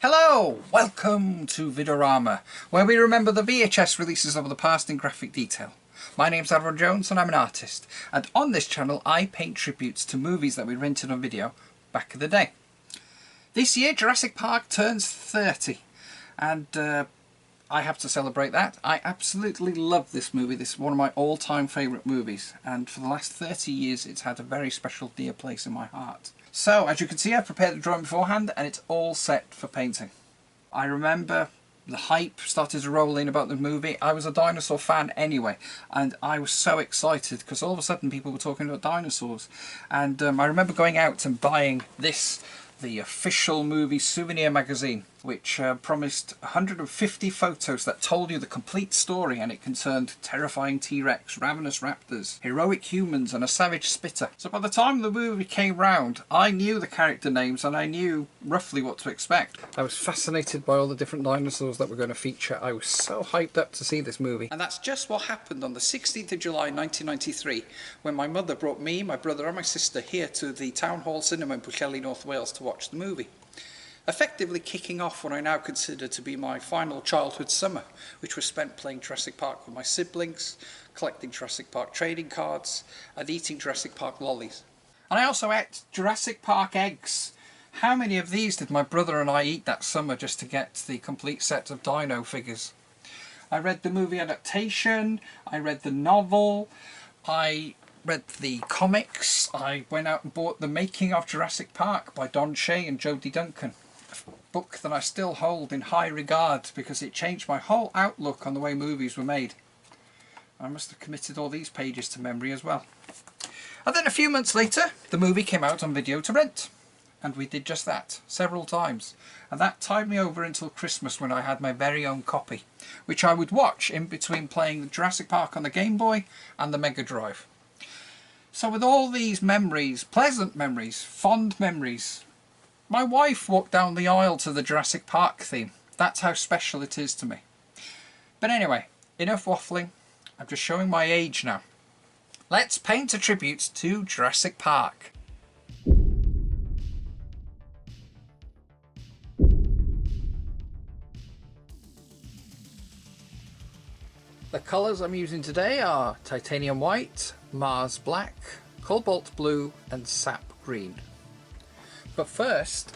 Hello! Welcome to VID-O-RAMA, where we remember the VHS releases of the past in graphic detail. My name's Adrian Jones and I'm an artist, and on this channel I paint tributes to movies that we rented on video back in the day. This year Jurassic Park turns 30, and I have to celebrate that. I absolutely love this movie. This is one of my all-time favourite movies, and for the last 30 years it's had a very special dear place in my heart. So, as you can see, I've prepared the drawing beforehand and it's all set for painting. I remember the hype started to roll in about the movie. I was a dinosaur fan anyway, and I was so excited because all of a sudden people were talking about dinosaurs. And I remember going out and buying this, the official movie souvenir magazine, which promised 150 photos that told you the complete story, and it concerned terrifying T-Rex, ravenous raptors, heroic humans and a savage spitter. So by the time the movie came round, I knew the character names and I knew roughly what to expect. I was fascinated by all the different dinosaurs that were going to feature. I was so hyped up to see this movie. And that's just what happened on the 16th of July 1993, when my mother brought me, my brother and my sister here to the Town Hall Cinema in Pwllheli, North Wales to watch the movie. Effectively kicking off what I now consider to be my final childhood summer, which was spent playing Jurassic Park with my siblings, collecting Jurassic Park trading cards, and eating Jurassic Park lollies. And I also ate Jurassic Park eggs. How many of these did my brother and I eat that summer just to get the complete set of dino figures? I read the movie adaptation, I read the novel, I read the comics, I went out and bought The Making of Jurassic Park by Don Shea and Jodie Duncan. A book that I still hold in high regard because it changed my whole outlook on the way movies were made. I must have committed all these pages to memory as well. And then a few months later, the movie came out on video to rent. And we did just that, several times. And that tied me over until Christmas, when I had my very own copy, which I would watch in between playing Jurassic Park on the Game Boy and the Mega Drive. So with all these memories, pleasant memories, fond memories, my wife walked down the aisle to the Jurassic Park theme. That's how special it is to me. But anyway, enough waffling. I'm just showing my age now. Let's paint a tribute to Jurassic Park. The colours I'm using today are titanium white, Mars black, cobalt blue and sap green. But first,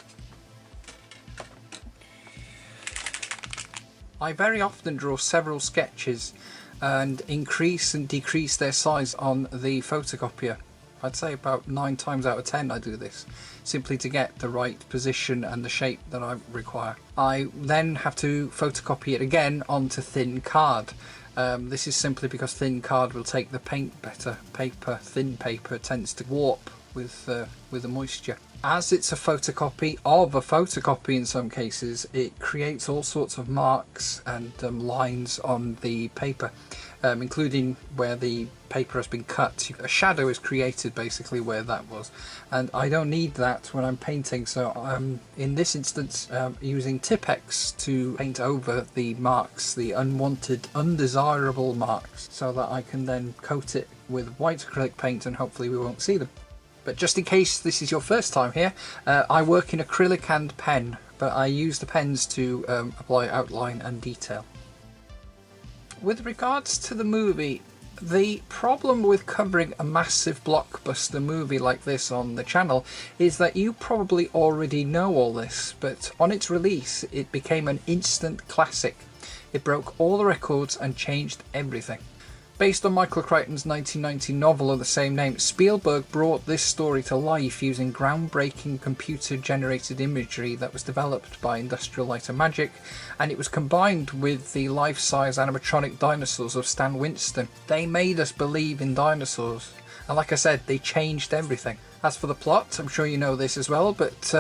I very often draw several sketches and increase and decrease their size on the photocopier. I'd say about 9 times out of 10 I do this, simply to get the right position and the shape that I require. I then have to photocopy it again onto thin card. This is simply because thin card will take the paint better. Thin paper tends to warp with the moisture. As it's a photocopy of a photocopy in some cases, it creates all sorts of marks and lines on the paper, including where the paper has been cut. A shadow is created basically where that was, and I don't need that when I'm painting, so I'm in this instance using Tipp-Ex to paint over the marks, the unwanted, undesirable marks, so that I can then coat it with white acrylic paint and hopefully we won't see them. But just in case this is your first time here, I work in acrylic and pen, but I use the pens to apply outline and detail. With regards to the movie, the problem with covering a massive blockbuster movie like this on the channel is that you probably already know all this, but on its release it became an instant classic. It broke all the records and changed everything. Based on Michael Crichton's 1990 novel of the same name, Spielberg brought this story to life using groundbreaking computer-generated imagery that was developed by Industrial Light and Magic, and it was combined with the life-size animatronic dinosaurs of Stan Winston. They made us believe in dinosaurs, and like I said, they changed everything. As for the plot, I'm sure you know this as well, but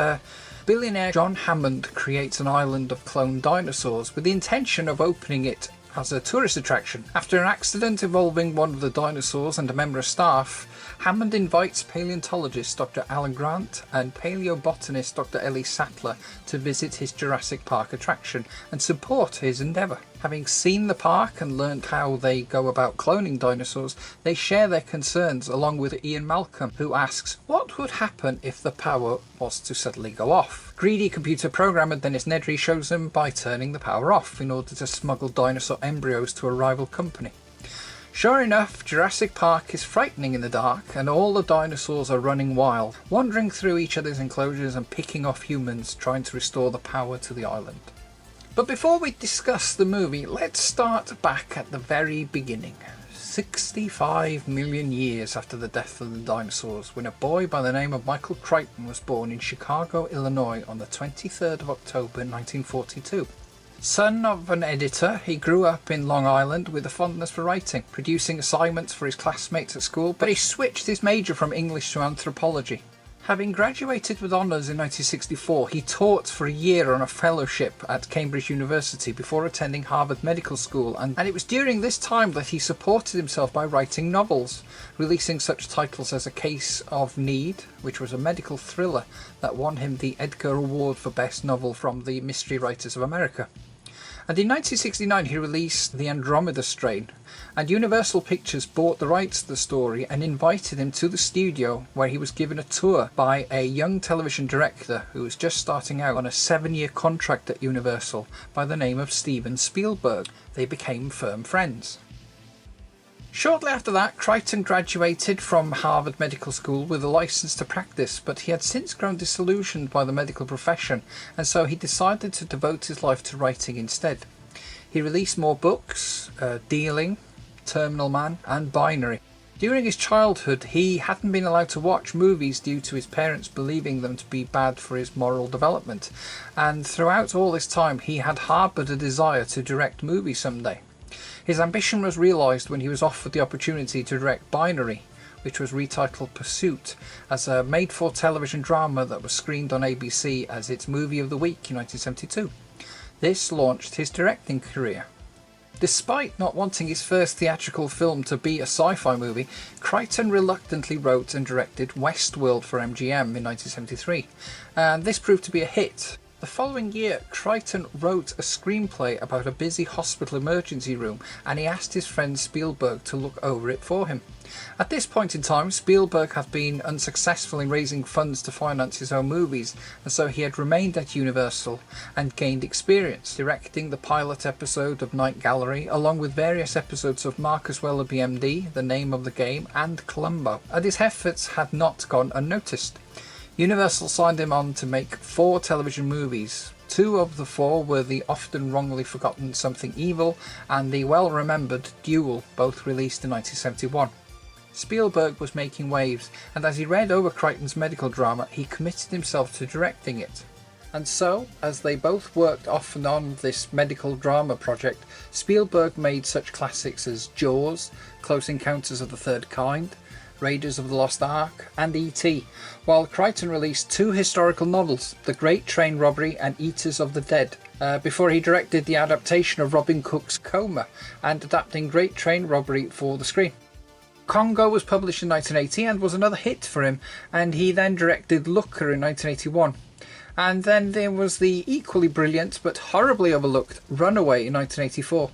billionaire John Hammond creates an island of cloned dinosaurs with the intention of opening it as a tourist attraction. After an accident involving one of the dinosaurs and a member of staff, Hammond invites paleontologist Dr. Alan Grant and paleobotanist Dr. Ellie Sattler to visit his Jurassic Park attraction and support his endeavour. Having seen the park and learned how they go about cloning dinosaurs, they share their concerns along with Ian Malcolm, who asks what would happen if the power was to suddenly go off. Greedy computer programmer Dennis Nedry shows them by turning the power off in order to smuggle dinosaur embryos to a rival company. Sure enough, Jurassic Park is frightening in the dark, and all the dinosaurs are running wild, wandering through each other's enclosures and picking off humans trying to restore the power to the island. But before we discuss the movie, let's start back at the very beginning. 65 million years after the death of the dinosaurs, when a boy by the name of Michael Crichton was born in Chicago, Illinois on the 23rd of October 1942. Son of an editor, he grew up in Long Island with a fondness for writing, producing assignments for his classmates at school, but he switched his major from English to anthropology. Having graduated with honours in 1964, he taught for a year on a fellowship at Cambridge University before attending Harvard Medical School, and it was during this time that he supported himself by writing novels, releasing such titles as A Case of Need, which was a medical thriller that won him the Edgar Award for Best Novel from the Mystery Writers of America. And in 1969 he released The Andromeda Strain, and Universal Pictures bought the rights to the story and invited him to the studio, where he was given a tour by a young television director who was just starting out on a 7-year contract at Universal by the name of Steven Spielberg. They became firm friends. Shortly after that, Crichton graduated from Harvard Medical School with a license to practice, but he had since grown disillusioned by the medical profession, and so he decided to devote his life to writing instead. He released more books, Dealing, Terminal Man and Binary. During his childhood, he hadn't been allowed to watch movies due to his parents believing them to be bad for his moral development, and throughout all this time he had harboured a desire to direct movies someday. His ambition was realised when he was offered the opportunity to direct Binary, which was retitled Pursuit, as a made-for-television drama that was screened on ABC as its Movie of the Week in 1972. This launched his directing career. Despite not wanting his first theatrical film to be a sci-fi movie, Crichton reluctantly wrote and directed Westworld for MGM in 1973, and this proved to be a hit. The following year, Crichton wrote a screenplay about a busy hospital emergency room, and he asked his friend Spielberg to look over it for him. At this point in time, Spielberg had been unsuccessful in raising funds to finance his own movies, and so he had remained at Universal and gained experience, directing the pilot episode of Night Gallery, along with various episodes of Marcus Wellaby MD, The Name of the Game, and Columbo, and his efforts had not gone unnoticed. Universal signed him on to make 4 television movies. 2 of the 4 were the often wrongly forgotten Something Evil and the well-remembered Duel, both released in 1971. Spielberg was making waves, and as he read over Crichton's medical drama, he committed himself to directing it. And so, as they both worked off and on this medical drama project, Spielberg made such classics as Jaws, Close Encounters of the Third Kind, Raiders of the Lost Ark, and E.T., while Crichton released 2 historical novels, The Great Train Robbery and Eaters of the Dead, before he directed the adaptation of Robin Cook's Coma and adapting Great Train Robbery for the screen. Congo was published in 1980 and was another hit for him, and he then directed Looker in 1981. And then there was the equally brilliant but horribly overlooked Runaway in 1984.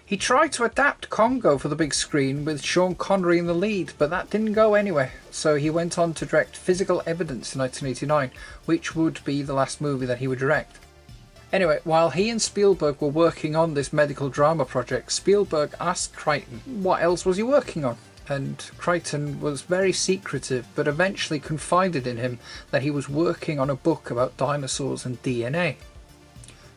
He tried to adapt Congo for the big screen with Sean Connery in the lead, but that didn't go anywhere, so he went on to direct Physical Evidence in 1989, which would be the last movie that he would direct. Anyway, while he and Spielberg were working on this medical drama project, Spielberg asked Crichton what else was he working on, and Crichton was very secretive, but eventually confided in him that he was working on a book about dinosaurs and DNA.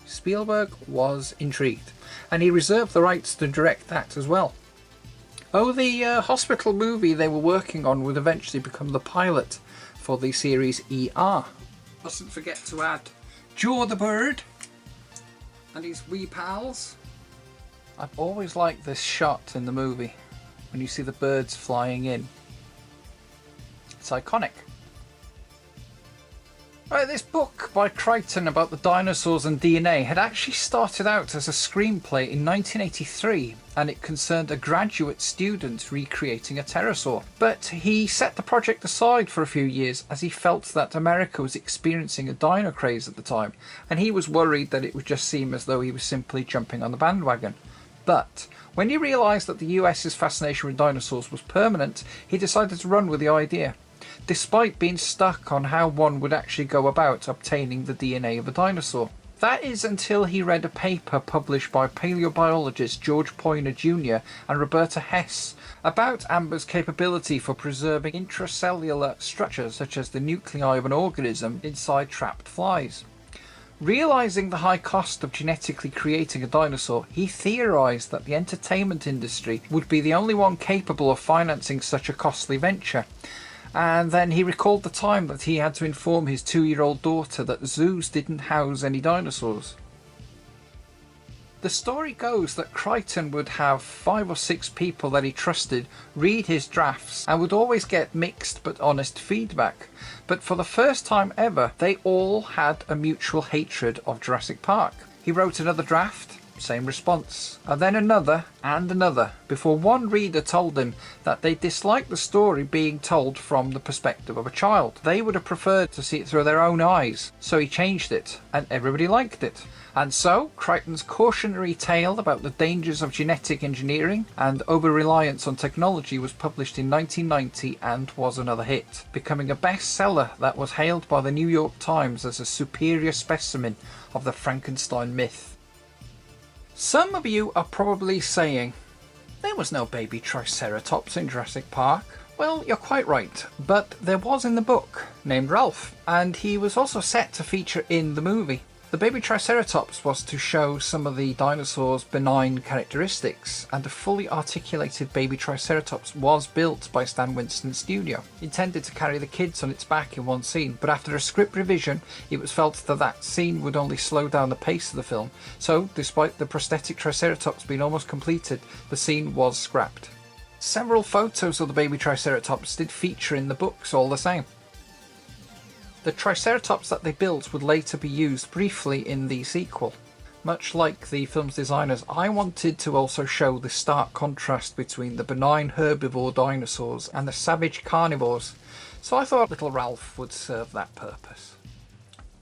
Spielberg was intrigued, and he reserved the rights to direct that as well. The hospital movie they were working on would eventually become the pilot for the series ER. Mustn't forget to add Jaw the Bird and his wee pals. I've always liked this shot in the movie, when you see the birds flying in. It's iconic. Right, this book by Crichton about the dinosaurs and DNA had actually started out as a screenplay in 1983, and it concerned a graduate student recreating a pterosaur. But he set the project aside for a few years as he felt that America was experiencing a dino craze at the time, and he was worried that it would just seem as though he was simply jumping on the bandwagon. But when he realised that the US's fascination with dinosaurs was permanent, he decided to run with the idea, despite being stuck on how one would actually go about obtaining the DNA of a dinosaur. That is until he read a paper published by paleobiologist George Poyner Jr. and Roberta Hess about amber's capability for preserving intracellular structures such as the nuclei of an organism inside trapped flies. Realising the high cost of genetically creating a dinosaur, he theorised that the entertainment industry would be the only one capable of financing such a costly venture. And then he recalled the time that he had to inform his 2-year-old daughter that zoos didn't house any dinosaurs. The story goes that Crichton would have 5 or 6 people that he trusted read his drafts and would always get mixed but honest feedback. But for the first time ever, they all had a mutual hatred of Jurassic Park. He wrote another draft, same response, and then another and another, before one reader told him that they disliked the story being told from the perspective of a child. They would have preferred to see it through their own eyes, so he changed it, and everybody liked it. And so, Crichton's cautionary tale about the dangers of genetic engineering and over-reliance on technology was published in 1990 and was another hit, becoming a bestseller that was hailed by the New York Times as a superior specimen of the Frankenstein myth. Some of you are probably saying, there was no baby Triceratops in Jurassic Park. Well, you're quite right, but there was in the book, named Ralph, and he was also set to feature in the movie. The baby Triceratops was to show some of the dinosaurs' benign characteristics, and a fully articulated baby Triceratops was built by Stan Winston's studio, intended to carry the kids on its back in one scene, but after a script revision, it was felt that that scene would only slow down the pace of the film, so despite the prosthetic Triceratops being almost completed, the scene was scrapped. Several photos of the baby Triceratops did feature in the books all the same. The Triceratops that they built would later be used briefly in the sequel. Much like the film's designers, I wanted to also show the stark contrast between the benign herbivore dinosaurs and the savage carnivores, so I thought little Ralph would serve that purpose.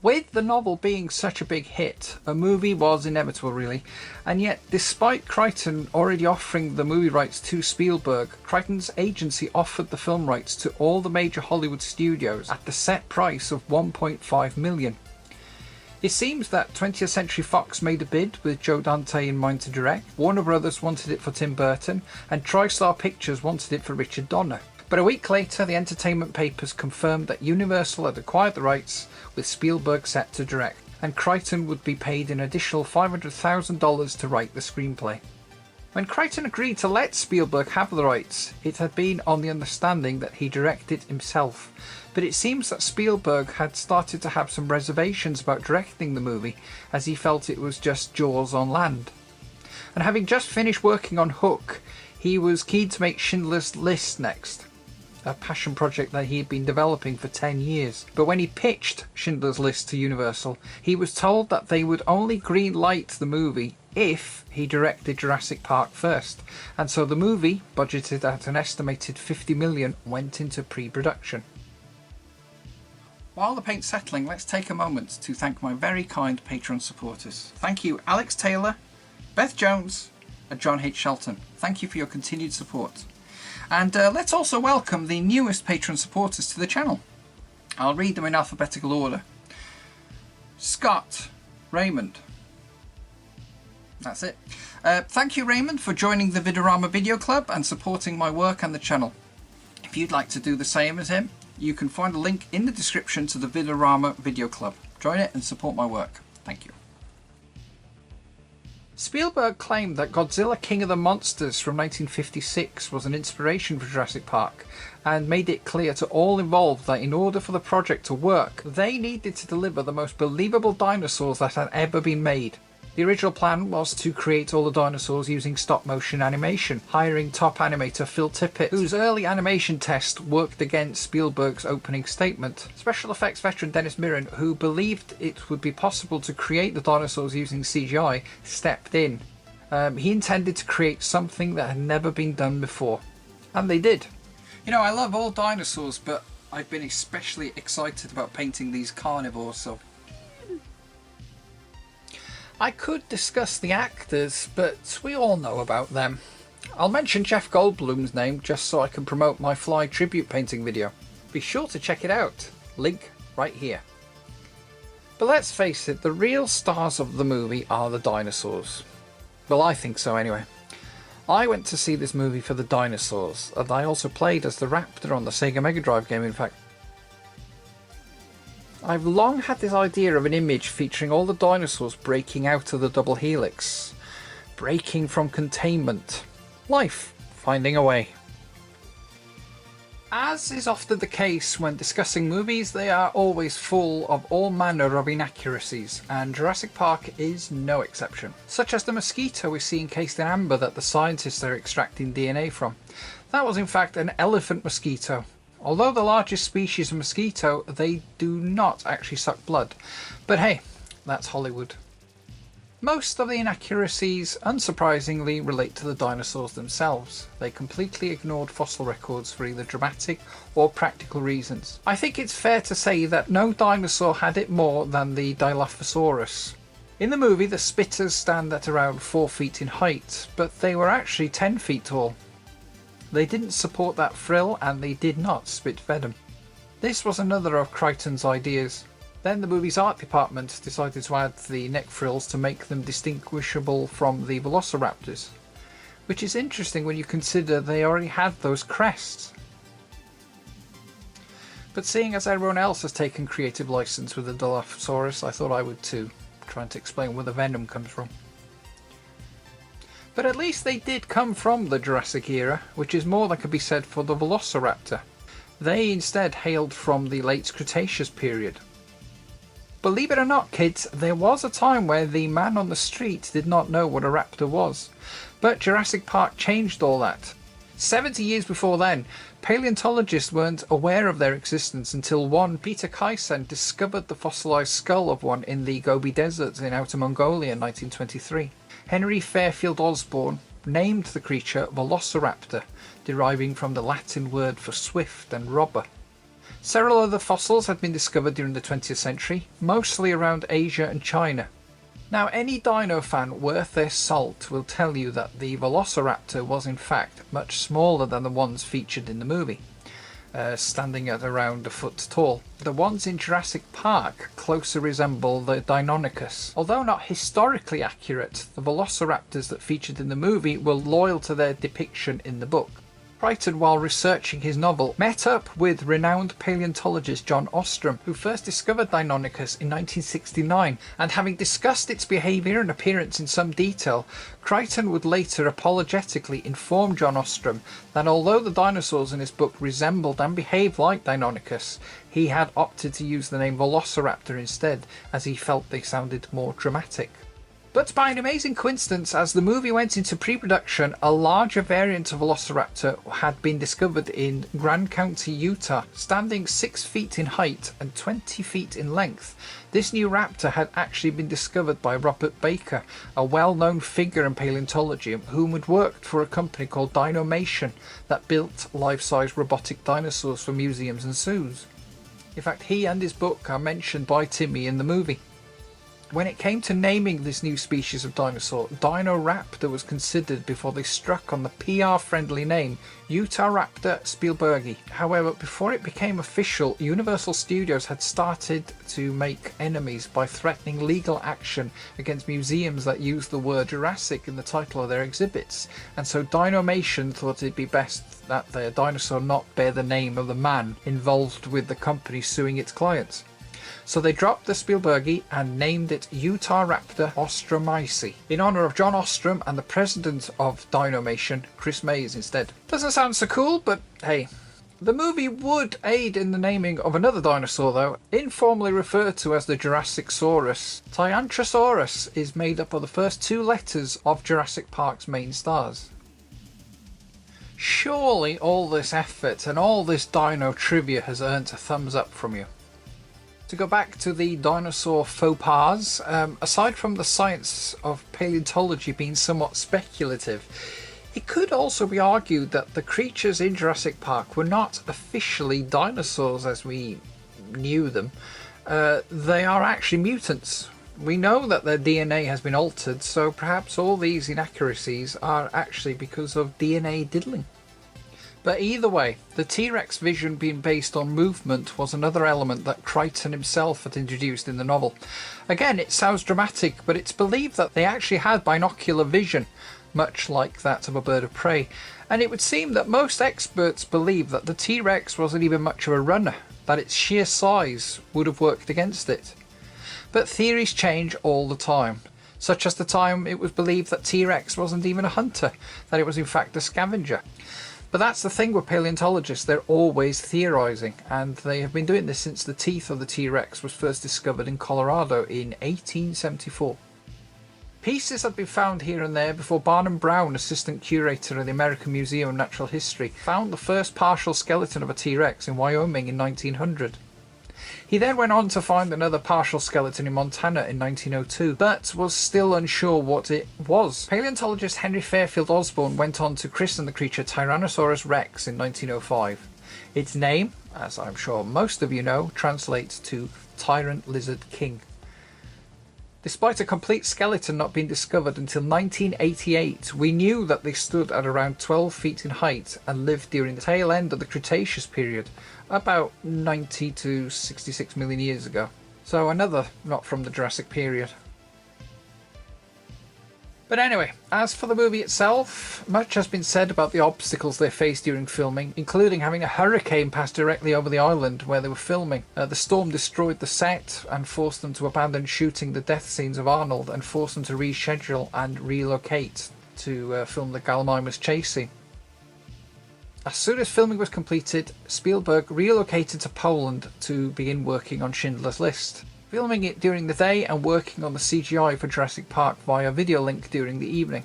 With the novel being such a big hit, a movie was inevitable really, and yet despite Crichton already offering the movie rights to Spielberg, Crichton's agency offered the film rights to all the major Hollywood studios at the set price of $1.5 million. It seems that 20th Century Fox made a bid with Joe Dante in mind to direct, Warner Brothers wanted it for Tim Burton, and TriStar Pictures wanted it for Richard Donner. But a week later, the entertainment papers confirmed that Universal had acquired the rights, with Spielberg set to direct, and Crichton would be paid an additional $500,000 to write the screenplay. When Crichton agreed to let Spielberg have the rights, it had been on the understanding that he directed himself, but it seems that Spielberg had started to have some reservations about directing the movie, as he felt it was just Jaws on land. And having just finished working on Hook, he was keen to make Schindler's List next, a passion project that he had been developing for 10 years. But when he pitched Schindler's List to Universal, he was told that they would only green-light the movie if he directed Jurassic Park first, and so the movie, budgeted at an estimated $50 million, went into pre-production. While the paint's settling, let's take a moment to thank my very kind Patreon supporters. Thank you Alex Taylor, Beth Jones and John H. Shelton. Thank you for your continued support. And let's also welcome the newest patron supporters to the channel. I'll read them in alphabetical order. Scott, Raymond. That's it. Thank you Raymond for joining the VID-O-RAMA Video Club and supporting my work and the channel. If you'd like to do the same as him, you can find a link in the description to the VID-O-RAMA Video Club. Join it and support my work. Thank you. Spielberg claimed that Godzilla King of the Monsters from 1956 was an inspiration for Jurassic Park, and made it clear to all involved that in order for the project to work, they needed to deliver the most believable dinosaurs that had ever been made. The original plan was to create all the dinosaurs using stop-motion animation, hiring top animator Phil Tippett, whose early animation test worked against Spielberg's opening statement. Special effects veteran Dennis Mirren, who believed it would be possible to create the dinosaurs using CGI, stepped in. He intended to create something that had never been done before. And they did. You know, I love all dinosaurs, but I've been especially excited about painting these carnivores, so I could discuss the actors, but we all know about them. I'll mention Jeff Goldblum's name just so I can promote my Fly tribute painting video. Be sure to check it out. Link right here. But let's face it, the real stars of the movie are the dinosaurs. Well, I think so anyway. I went to see this movie for the dinosaurs, and I also played as the raptor on the Sega Mega Drive game, in fact. I've long had this idea of an image featuring all the dinosaurs breaking out of the double helix. Breaking from containment. Life finding a way. As is often the case when discussing movies, they are always full of all manner of inaccuracies, and Jurassic Park is no exception. Such as the mosquito we see encased in amber that the scientists are extracting DNA from. That was in fact an elephant mosquito. Although the largest species of mosquito, they do not actually suck blood. But hey, that's Hollywood. Most of the inaccuracies, unsurprisingly, relate to the dinosaurs themselves. They completely ignored fossil records for either dramatic or practical reasons. I think it's fair to say that no dinosaur had it more than the Dilophosaurus. In the movie, the spitters stand at around 4 feet in height, but they were actually 10 feet tall. They didn't support that frill, and they did not spit venom. This was another of Crichton's ideas. Then the movie's art department decided to add the neck frills to make them distinguishable from the velociraptors, which is interesting when you consider they already had those crests. But seeing as everyone else has taken creative license with the Dilophosaurus, I thought I would too, trying to explain where the venom comes from. But at least they did come from the Jurassic era, which is more than could be said for the Velociraptor. They instead hailed from the late Cretaceous period. Believe it or not, kids, there was a time where the man on the street did not know what a raptor was. But Jurassic Park changed all that. 70 years before then, paleontologists weren't aware of their existence until one Peter Kaysen discovered the fossilized skull of one in the Gobi Desert in Outer Mongolia in 1923. Henry Fairfield Osborn named the creature Velociraptor, deriving from the Latin word for swift and robber. Several other fossils had been discovered during the 20th century, mostly around Asia and China. Now, any dino fan worth their salt will tell you that the Velociraptor was in fact much smaller than the ones featured in the movie, standing at around a foot tall. The ones in Jurassic Park closer resemble the Deinonychus. Although not historically accurate, the Velociraptors that featured in the movie were loyal to their depiction in the book. Crichton, while researching his novel, met up with renowned paleontologist John Ostrom, who first discovered Deinonychus in 1969, and having discussed its behaviour and appearance in some detail, Crichton would later apologetically inform John Ostrom that although the dinosaurs in his book resembled and behaved like Deinonychus, he had opted to use the name Velociraptor instead, as he felt they sounded more dramatic. But by an amazing coincidence, as the movie went into pre-production, a larger variant of Velociraptor had been discovered in Grand County, Utah, standing 6 feet in height and 20 feet in length. This new raptor had actually been discovered by Robert Baker, a well-known figure in paleontology, whom had worked for a company called Dinomation that built life-size robotic dinosaurs for museums and zoos. In fact, he and his book are mentioned by Timmy in the movie. When it came to naming this new species of dinosaur, Dino-Raptor was considered before they struck on the PR-friendly name Utahraptor spielbergi. However, before it became official, Universal Studios had started to make enemies by threatening legal action against museums that used the word Jurassic in the title of their exhibits, and so Dinomation thought it'd be best that their dinosaur not bear the name of the man involved with the company suing its clients. So they dropped the Spielbergi and named it Utahraptor ostromici, in honour of John Ostrom and the president of Dinomation, Chris Mays, instead. Doesn't sound so cool, but hey, The movie would aid in the naming of another dinosaur though, informally referred to as the Jurassicsaurus. Tyrantrosaurus is made up of the first two letters of Jurassic Park's main stars. Surely all this effort and all this dino trivia has earned a thumbs up from you. To go back to the dinosaur faux pas, aside from the science of paleontology being somewhat speculative, it could also be argued that the creatures in Jurassic Park were not officially dinosaurs as we knew them. They are actually mutants. We know that their DNA has been altered, so perhaps all these inaccuracies are actually because of DNA diddling. But either way, the T-Rex vision being based on movement was another element that Crichton himself had introduced in the novel. Again, it sounds dramatic, but it's believed that they actually had binocular vision, much like that of a bird of prey, and it would seem that most experts believe that the T-Rex wasn't even much of a runner, that its sheer size would have worked against it. But theories change all the time, such as the time it was believed that T-Rex wasn't even a hunter, that it was in fact a scavenger. But that's the thing with paleontologists, they're always theorising, and they have been doing this since the teeth of the T-Rex was first discovered in Colorado in 1874. Pieces had been found here and there before Barnum Brown, assistant curator of the American Museum of Natural History, found the first partial skeleton of a T-Rex in Wyoming in 1900. He then went on to find another partial skeleton in Montana in 1902, but was still unsure what it was. Paleontologist Henry Fairfield Osborn went on to christen the creature Tyrannosaurus rex in 1905. Its name, as I'm sure most of you know, translates to Tyrant Lizard King. Despite a complete skeleton not being discovered until 1988, we knew that they stood at around 12 feet in height and lived during the tail end of the Cretaceous period, about 90 to 66 million years ago. So another not from the Jurassic period. But anyway, as for the movie itself, much has been said about the obstacles they faced during filming, including having a hurricane pass directly over the island where they were filming. The storm destroyed the set and forced them to abandon shooting the death scenes of Arnold and forced them to reschedule and relocate to film the Gallimimus chase scene. As soon as filming was completed, Spielberg relocated to Poland to begin working on Schindler's List, filming it during the day and working on the CGI for Jurassic Park via video link during the evening.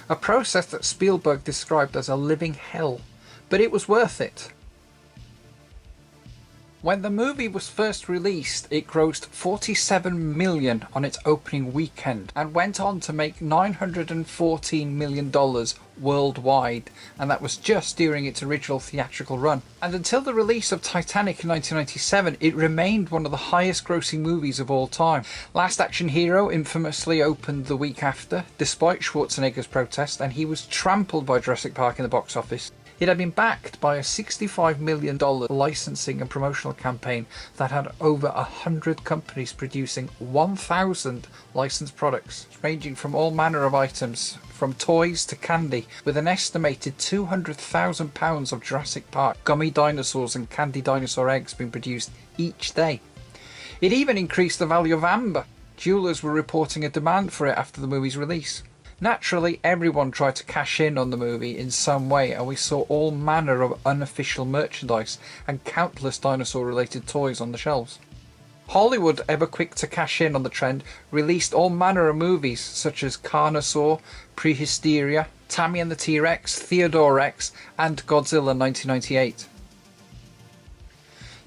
A process that Spielberg described as a living hell, but it was worth it. When the movie was first released, it grossed $47 million on its opening weekend and went on to make $914 million worldwide, and that was just during its original theatrical run. And until the release of Titanic in 1997, it remained one of the highest grossing movies of all time. Last Action Hero infamously opened the week after, despite Schwarzenegger's protest, and he was trampled by Jurassic Park in the box office. It had been backed by a $65 million licensing and promotional campaign that had over 100 companies producing 1,000 licensed products, ranging from all manner of items, from toys to candy, with an estimated 200,000 pounds of Jurassic Park gummy dinosaurs and candy dinosaur eggs being produced each day. It even increased the value of amber. Jewelers were reporting a demand for it after the movie's release. Naturally, everyone tried to cash in on the movie in some way, and we saw all manner of unofficial merchandise and countless dinosaur-related toys on the shelves. Hollywood, ever quick to cash in on the trend, released all manner of movies such as Carnosaur, Prehysteria, Tammy and the T-Rex, Theodore Rex, and Godzilla 1998.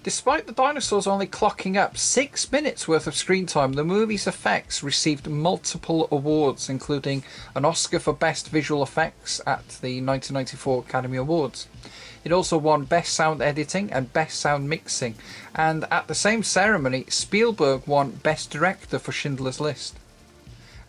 Despite the dinosaurs only clocking up 6 minutes worth of screen time, the movie's effects received multiple awards, including an Oscar for Best Visual Effects at the 1994 Academy Awards. It also won Best Sound Editing and Best Sound Mixing, and at the same ceremony, Spielberg won Best Director for Schindler's List.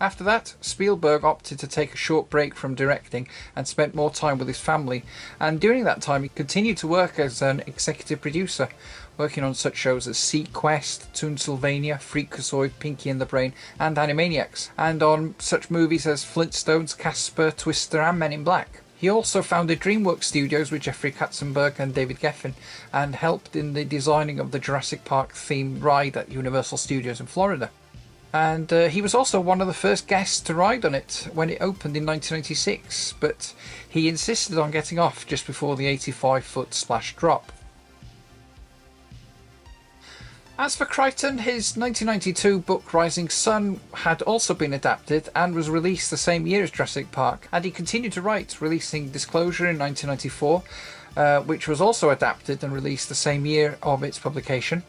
After that, Spielberg opted to take a short break from directing and spent more time with his family, and during that time he continued to work as an executive producer, working on such shows as Sequest, Toon Sylvania, Freakazoid, Pinky and the Brain, and Animaniacs, and on such movies as Flintstones, Casper, Twister, and Men in Black. He also founded DreamWorks Studios with Jeffrey Katzenberg and David Geffen, and helped in the designing of the Jurassic Park themed ride at Universal Studios in Florida. and he was also one of the first guests to ride on it when it opened in 1986, but he insisted on getting off just before the 85-foot splash drop. As for Crichton, his 1992 book Rising Sun had also been adapted and was released the same year as Jurassic Park, and he continued to write, releasing Disclosure in 1994, which was also adapted and released the same year of its publication.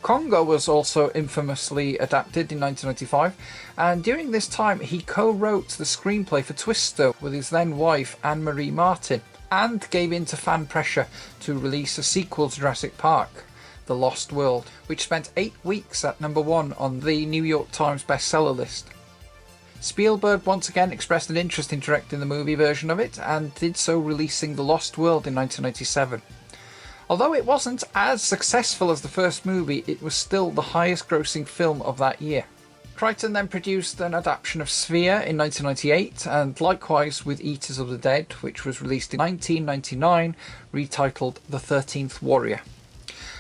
Congo was also infamously adapted in 1995, and during this time he co-wrote the screenplay for Twister with his then wife Anne-Marie Martin, and gave in to fan pressure to release a sequel to Jurassic Park, The Lost World, which spent 8 weeks at #1 on the New York Times bestseller list. Spielberg once again expressed an interest in directing the movie version of it, and did so, releasing The Lost World in 1997. Although it wasn't as successful as the first movie, it was still the highest grossing film of that year. Crichton then produced an adaptation of Sphere in 1998, and likewise with Eaters of the Dead, which was released in 1999, retitled The 13th Warrior.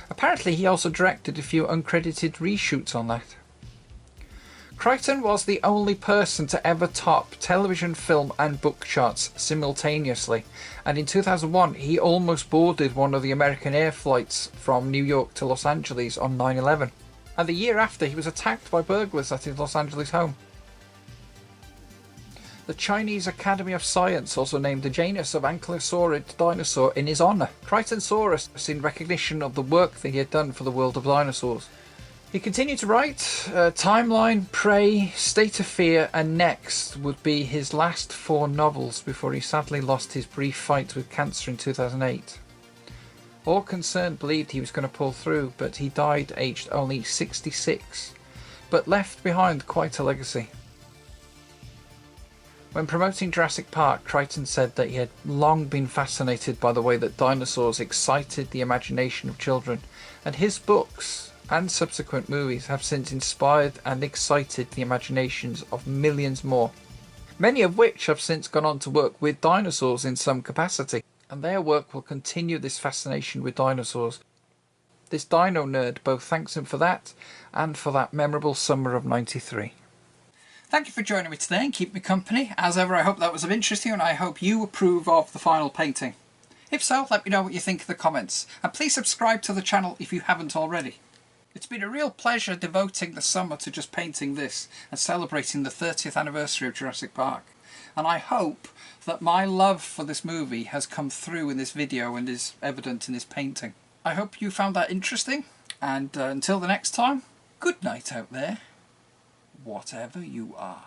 Apparently he also directed a few uncredited reshoots on that. Crichton was the only person to ever top television, film and book charts simultaneously, and in 2001 he almost boarded one of the American Air flights from New York to Los Angeles on 9/11, and the year after he was attacked by burglars at his Los Angeles home. The Chinese Academy of Science also named a genus of ankylosaurid dinosaur in his honour, Crichtonsaurus, in recognition of the work that he had done for the world of dinosaurs. He continued to write. Timeline, Prey, State of Fear and Next would be his last 4 novels before he sadly lost his brief fight with cancer in 2008. All concerned believed he was going to pull through, but he died aged only 66, but left behind quite a legacy. When promoting Jurassic Park, Crichton said that he had long been fascinated by the way that dinosaurs excited the imagination of children, and his books and subsequent movies have since inspired and excited the imaginations of millions more, many of which have since gone on to work with dinosaurs in some capacity, and their work will continue this fascination with dinosaurs. This dino nerd both thanks him for that and for that memorable summer of '93. Thank you for joining me today and keep me company. As ever, I hope that was of interest to you, and I hope you approve of the final painting. If so, let me know what you think in the comments, and please subscribe to the channel if you haven't already. It's been a real pleasure devoting the summer to just painting this and celebrating the 30th anniversary of Jurassic Park. And I hope that my love for this movie has come through in this video and is evident in this painting. I hope you found that interesting, and until the next time, good night out there, whatever you are.